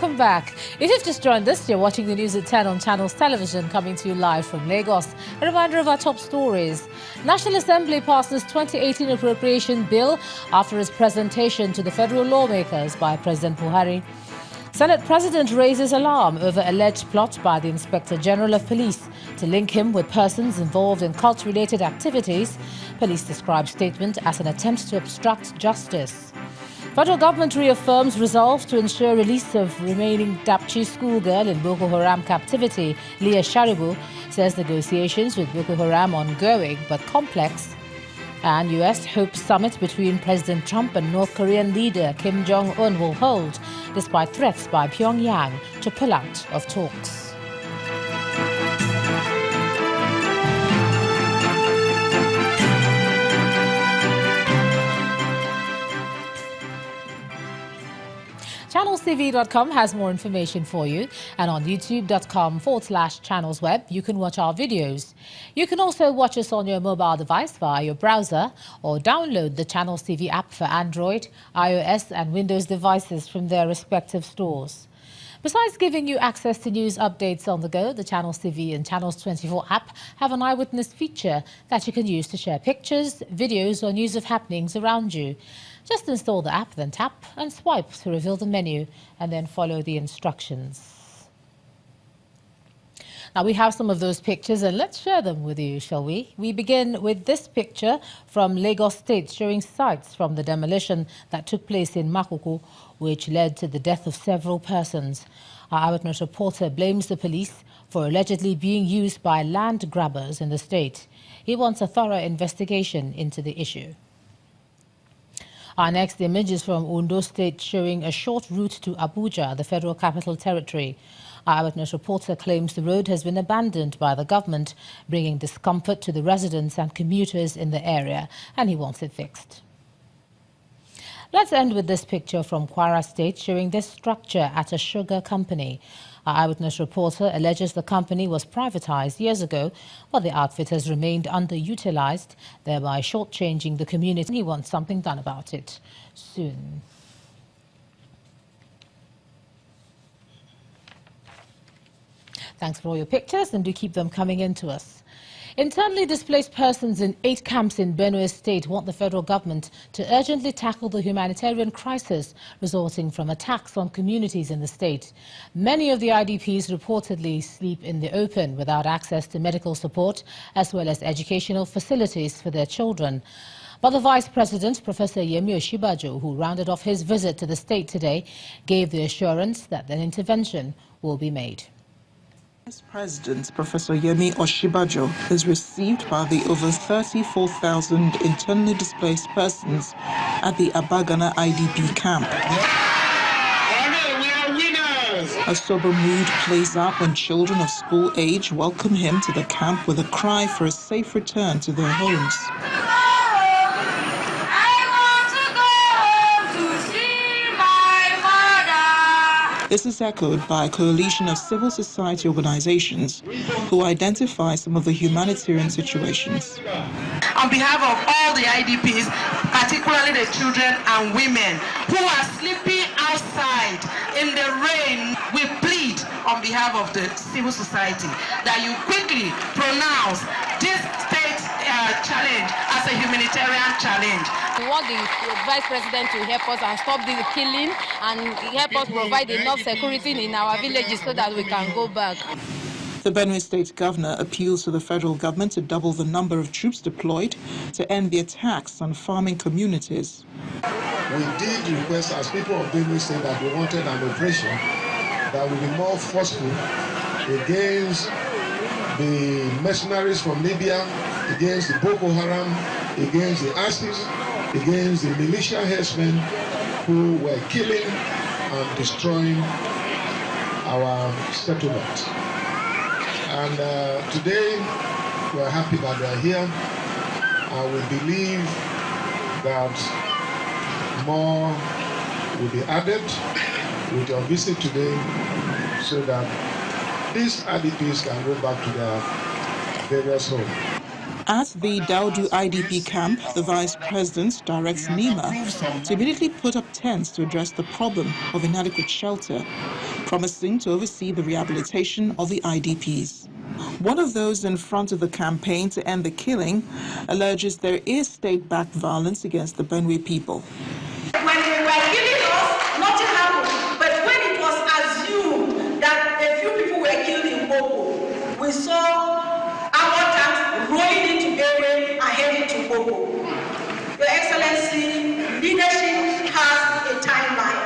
welcome back. If you've just joined us, you're watching the news at 10 on Channels Television, coming to you live from Lagos. A reminder of our top stories. National Assembly passes 2018 appropriation bill after its presentation to the federal lawmakers by President Buhari. Senate President raises alarm over alleged plot by the Inspector General of Police to link him with persons involved in cult-related activities. Police describe statement as an attempt to obstruct justice. Federal government reaffirms resolve to ensure release of remaining Dapchi schoolgirl in Boko Haram captivity. Leah Sharibu says negotiations with Boko Haram ongoing but complex. And U.S. hopes summit between President Trump and North Korean leader Kim Jong-un will hold, despite threats by Pyongyang to pull out of talks. ChannelsTV.com has more information for you, and on youtube.com/channelsweb you can watch our videos. You can also watch us on your mobile device via your browser or download the Channels TV app for Android, iOS and Windows devices from their respective stores. Besides giving you access to news updates on the go, the Channels TV and Channels 24 app have an eyewitness feature that you can use to share pictures, videos or news of happenings around you. Just install the app, then tap and swipe to reveal the menu and then follow the instructions. Now we have some of those pictures and let's share them with you, shall we? We begin with this picture from Lagos State showing sights from the demolition that took place in Makoko, which led to the death of several persons. Our eyewitness reporter blames the police for allegedly being used by land grabbers in the state. He wants a thorough investigation into the issue. Our next image is from Ondo State showing a short route to Abuja, the Federal Capital Territory. Our eyewitness reporter claims the road has been abandoned by the government, bringing discomfort to the residents and commuters in the area, and he wants it fixed. Let's end with this picture from Kwara State showing this structure at a sugar company. Our eyewitness reporter alleges the company was privatized years ago, but the outfit has remained underutilized, thereby shortchanging the community. He wants something done about it soon. Thanks for all your pictures, and do keep them coming in to us. Internally displaced persons in 8 camps in Benue State want the federal government to urgently tackle the humanitarian crisis resulting from attacks on communities in the state. Many of the IDPs reportedly sleep in the open without access to medical support as well as educational facilities for their children. But the Vice President, Professor Yemi Oshibajo, who rounded off his visit to the state today, gave the assurance that an intervention will be made. Vice President Professor Yemi Oshibajo is received by the over 34,000 internally displaced persons at the Abagana IDP camp. A sober mood plays out when children of school age welcome him to the camp with a cry for a safe return to their homes. This is echoed by a coalition of civil society organizations who identify some of the humanitarian situations. On behalf of all the IDPs, particularly the children and women who are sleeping outside in the rain, we plead on behalf of the civil society that you quickly pronounce this state challenge as a humanitarian challenge. We want the Vice President to help us and stop the killing and help us provide enough security in our villages so that we can go back. The Benue State Governor appeals to the federal government to double the number of troops deployed to end the attacks on farming communities. We did request as people of Benue State that we wanted an operation that will be more forceful against the mercenaries from Libya, against the Boko Haram, against the ISIS, against the militia herdsmen who were killing and destroying our settlement. And today we are happy that they are here, and we believe that more will be added with your visit today so that these IDPs can go back to their various homes. At the Daudu IDP camp, the Vice President directs NEMA to immediately put up tents to address the problem of inadequate shelter. promising to oversee the rehabilitation of the IDPs. One of those in front of the campaign to end the killing alleges there is state-backed violence against the Benue people. When they were killing us, nothing happened. But when it was assumed that a few people were killed in Boko, we saw our tanks rolling into Benue and heading to Boko. Your Excellency, leadership has a timeline.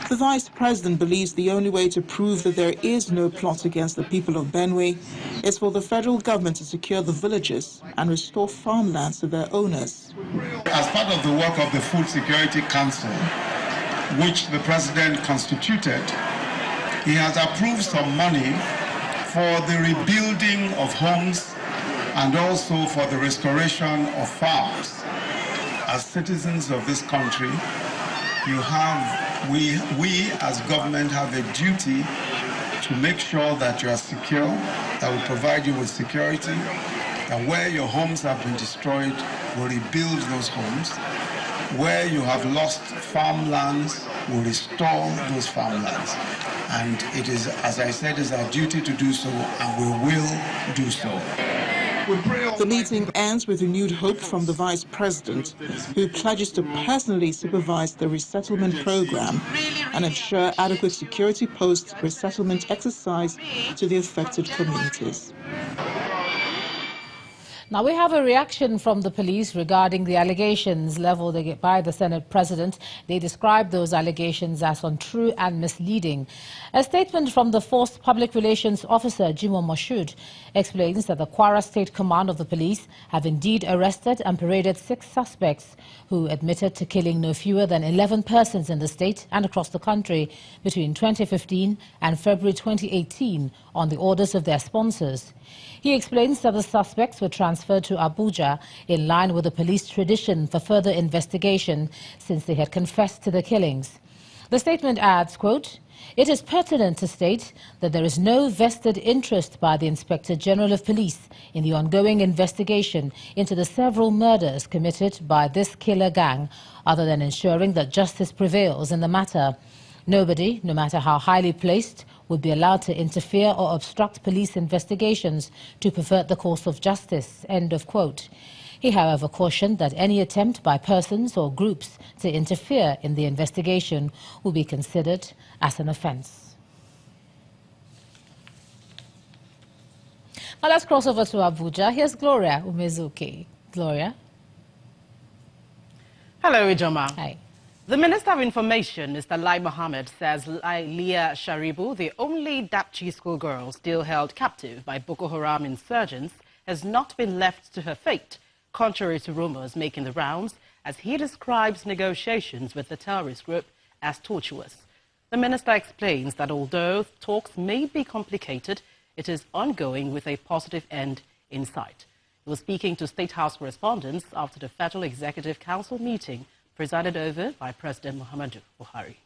The Vice President believes the only way to prove that there is no plot against the people of Benue is for the federal government to secure the villages and restore farmlands to their owners. As part of the work of the Food Security Council, which the President constituted, he has approved some money for the rebuilding of homes and also for the restoration of farms. As citizens of this country, we as government have a duty to make sure that you are secure, that we provide you with security, that where your homes have been destroyed, we'll rebuild those homes. Where you have lost farmlands, we'll restore those farmlands. And it is, as I said, is our duty to do so, and we will do so. The meeting ends with renewed hope from the Vice President, who pledges to personally supervise the resettlement program and ensure adequate security post-resettlement exercise to the affected communities. Now, we have a reaction from the police regarding the allegations leveled by the Senate President. They describe those allegations as untrue and misleading. A statement from the Force Public Relations Officer, Jimo Moshood, explains that the Kwara State Command of the Police have indeed arrested and paraded 6 suspects who admitted to killing no fewer than 11 persons in the state and across the country between 2015 and February 2018 on the orders of their sponsors. He explains that the suspects were transferred to Abuja in line with the police tradition for further investigation since they had confessed to the killings. The statement adds, quote, "It is pertinent to state that there is no vested interest by the Inspector General of Police in the ongoing investigation into the several murders committed by this killer gang other than ensuring that justice prevails in the matter. Nobody, no matter how highly placed, would be allowed to interfere or obstruct police investigations to pervert the course of justice," end of quote. He, however, cautioned that any attempt by persons or groups to interfere in the investigation will be considered as an offence. Now let's cross over to Abuja. Here's Gloria Umezuki. Gloria. Hello, Ijoma. Hi. The Minister of Information, Mr. Lai Mohammed, says Leah Sharibu, the only Dapchi schoolgirl still held captive by Boko Haram insurgents, has not been left to her fate, contrary to rumors making the rounds, as he describes negotiations with the terrorist group as tortuous. The minister explains that although talks may be complicated, it is ongoing with a positive end in sight. He was speaking to State House correspondents after the Federal Executive Council meeting presided over by President Muhammadu Buhari.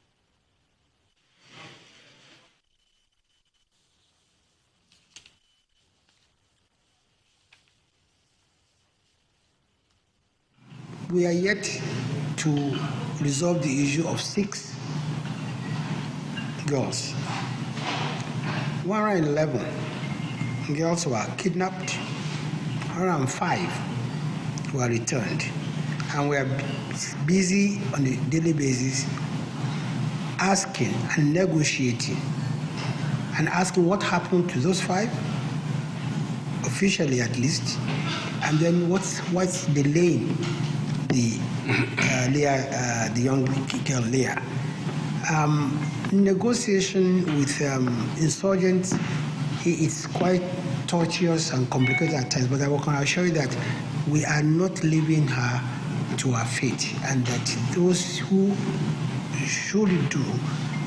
We are yet to resolve the issue of 6 girls. 111 girls were kidnapped, 105 were returned. And we are busy on a daily basis asking and negotiating and asking what happened to those 5, officially at least, and then what's delaying the young girl Leah. Negotiation with insurgents is quite tortuous and complicated at times, but I can assure you that we are not leaving her to her fate, and that those who should do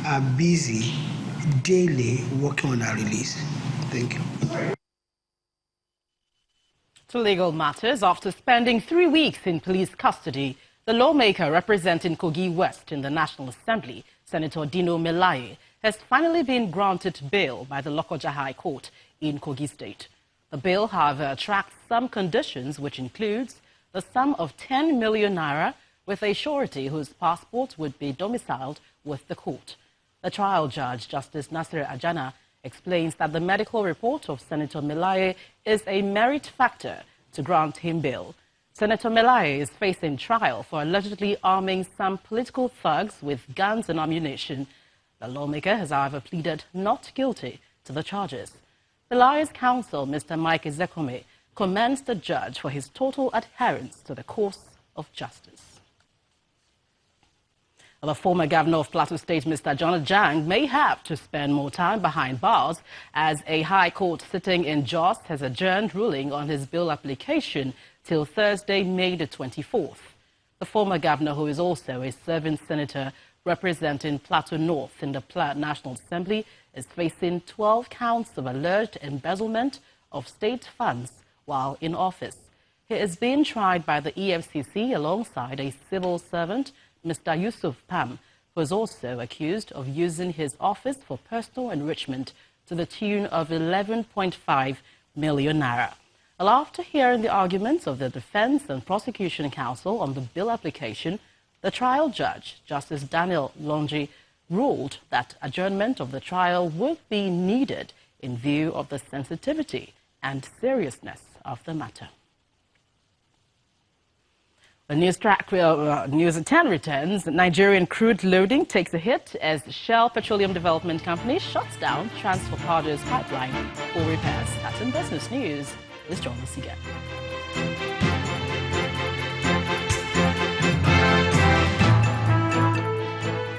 are busy daily working on her release. Thank you. To legal matters, after spending 3 weeks in police custody, the lawmaker representing Kogi West in the National Assembly, Senator Dino Melaye, has finally been granted bail by the Lokoja High Court in Kogi State. The bail, however, attracts some conditions, which includes the sum of 10 million naira, with a surety whose passport would be domiciled with the court. The trial judge, Justice Nasir Ajana, explains that the medical report of Senator Melaye is a merit factor to grant him bail. Senator Melaye is facing trial for allegedly arming some political thugs with guns and ammunition. The lawmaker has, however, pleaded not guilty to the charges. Melaye's counsel, Mr. Mike Ezekome, commends the judge for his total adherence to the course of justice. The former governor of Plateau State, Mr. John Jang, may have to spend more time behind bars as a high court sitting in Jos has adjourned ruling on his bail application till Thursday, May the 24th. The former governor, who is also a serving senator representing Plateau North in the National Assembly, is facing 12 counts of alleged embezzlement of state funds while in office. He is being tried by the EFCC alongside a civil servant, Mr. Yusuf Pam, who is also accused of using his office for personal enrichment to the tune of 11.5 million naira. Well, after hearing the arguments of the defense and prosecution counsel on the bill application, the trial judge, Justice Daniel Longi, ruled that adjournment of the trial would be needed in view of the sensitivity and seriousness of the matter. The news track, News at 10 returns. Nigerian crude loading takes a hit as Shell Petroleum Development Company shuts down Transfer Pardo's pipeline for repairs. That's in business news. Let's join us again.